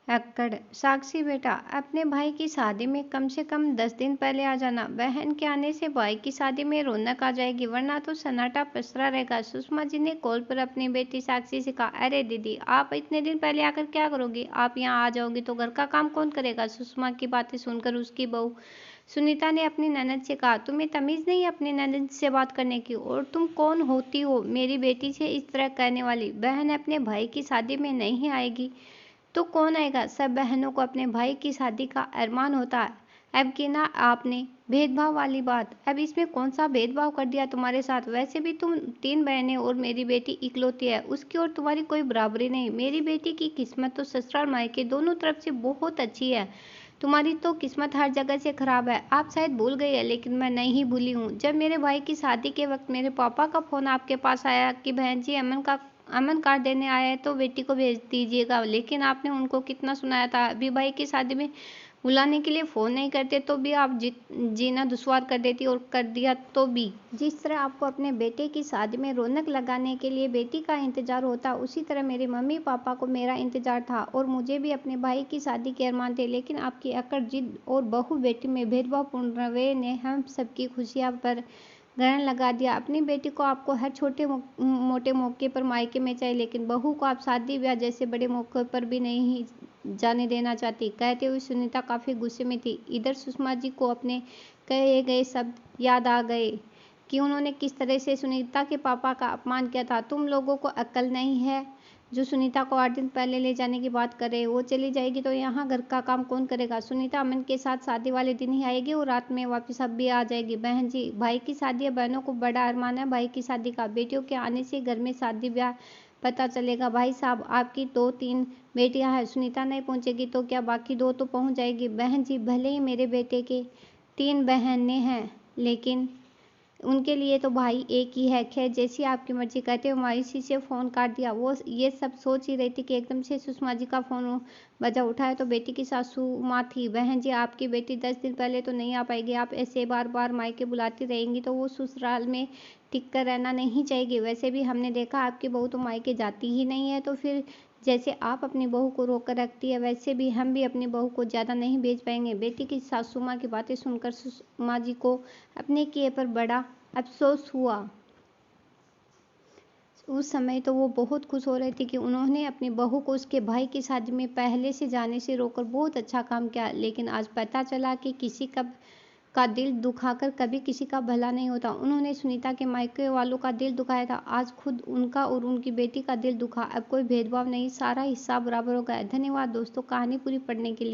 अक्कड़। साक्षी बेटा, अपने भाई की शादी में कम से कम 10 दिन पहले आ जाना। बहन के आने से भाई की शादी में रौनक आ जाएगी, वरना तो सन्नाटा पसरा रहेगा। सुषमा जी ने कॉल पर अपनी बेटी साक्षी से कहा, अरे दीदी, आप इतने दिन पहले आकर क्या करोगी? आप यहाँ आ जाओगी तो घर का काम कौन करेगा? सुषमा की बातें सुनकर उसकी बहू सुनीता ने अपनी ननद से कहा, तुम्हें तमीज नहीं अपनी ननद से बात करने की? और तुम कौन होती हो मेरी बेटी से इस तरह कहने वाली? बहन अपने भाई की शादी में नहीं आएगी तो कौन आएगा? सब बहनों को अपने भाई की शादी का अरमान होता है। अब की ना आपने भेदभाव वाली बात, अब इसमें कौन सा भेदभाव कर दिया तुम्हारे साथ? वैसे भी तुम 3 बहनें और मेरी बेटी इकलौती है, उसकी और तुम्हारी कोई बराबरी नहीं। मेरी बेटी की किस्मत तो ससुराल मायके दोनों तरफ से बहुत अच्छी है, तुम्हारी तो किस्मत हर जगह से खराब है। आप शायद भूल गई है, लेकिन मैं नहीं भूली हूँ। जब मेरे भाई की शादी के वक्त मेरे पापा का फोन आपके पास आया कि बहन जी अमन कार्ड देने आया है तो बेटी को भेज दीजिएगा, लेकिन आपने उनको कितना सुनाया था? अभी भाई की शादी में बुलाने के लिए फ़ोन नहीं करते तो भी आप जीना दुश्वार कर देती, और कर दिया तो भी। जिस तरह आपको अपने बेटे की शादी में रौनक लगाने के लिए बेटी का इंतजार होता, उसी तरह मेरे मम्मी पापा को मेरा इंतजार था, और मुझे भी अपने भाई की शादी के अरमान थे। लेकिन आपकी अकड़ जिद और बहू बेटी में भेदभावपूर्ण रवैये ने हम सबकी खुशियाँ पर ग्रहण लगा दिया। अपनी बेटी को आपको हर छोटे मोटे मौके पर मायके में चाहिए, लेकिन बहू को आप शादी ब्याह जैसे बड़े मौके पर भी नहीं जाने देना चाहती। कहते हुए सुनीता काफ़ी गुस्से में थी। इधर सुषमा जी को अपने कहे गए शब्द याद आ गए कि उन्होंने किस तरह से सुनीता के पापा का अपमान किया था। तुम लोगों को अक्ल नहीं है? जो सुनीता को 8 दिन पहले ले जाने की बात करे, वो चली जाएगी तो यहाँ घर का काम कौन करेगा? सुनीता अमन के साथ शादी वाले दिन ही आएगी और रात में वापस अब भी आ जाएगी। बहन जी, भाई की शादी है, बहनों को बड़ा अरमान है भाई की शादी का। बेटियों के आने से घर में शादी ब्याह पता चलेगा। भाई साहब, आपकी 2-3 बेटियां हैं, सुनीता नहीं पहुंचेगी तो क्या बाकी 2 तो पहुंच जाएगी? बहन जी, भले ही मेरे बेटे के 3 बहनें हैं, लेकिन उनके लिए तो भाई एक ही है। खैर, जैसी आपकी मर्जी। कहते हुए मायूसी से फ़ोन काट दिया। वो ये सब सोच ही रही थी कि एकदम से सुषमा जी का फ़ोन बजा। उठाया तो बेटी की सासू माँ थी। बहन जी, आपकी बेटी 10 दिन पहले तो नहीं आ पाएगी। आप ऐसे बार बार मायके बुलाती रहेंगी तो वो ससुराल में टिक कर रहना नहीं चाहेगी। वैसे भी हमने देखा आपकी बहू तो मायके जाती ही नहीं है, तो फिर जैसे आप अपनी बहू को रोक कर रखती है, वैसे भी हम भी अपनी बहू को ज़्यादा नहीं भेज पाएंगे। बेटी की सासू माँ की बातें सुनकर सुषमा जी को अपने किए पर बड़ा अफसोस हुआ। उस समय तो वो बहुत खुश हो रही थी कि उन्होंने अपनी बहू को उसके भाई की शादी में पहले से जाने से रोककर बहुत अच्छा काम किया। लेकिन आज पता चला कि किसी का दिल दुखाकर कभी किसी का भला नहीं होता। उन्होंने सुनीता के मायके वालों का दिल दुखाया था, आज खुद उनका और उनकी बेटी का दिल दुखा। अब कोई भेदभाव नहीं, सारा हिस्सा बराबर हो गया। धन्यवाद दोस्तों, कहानी पूरी पढ़ने के लिए।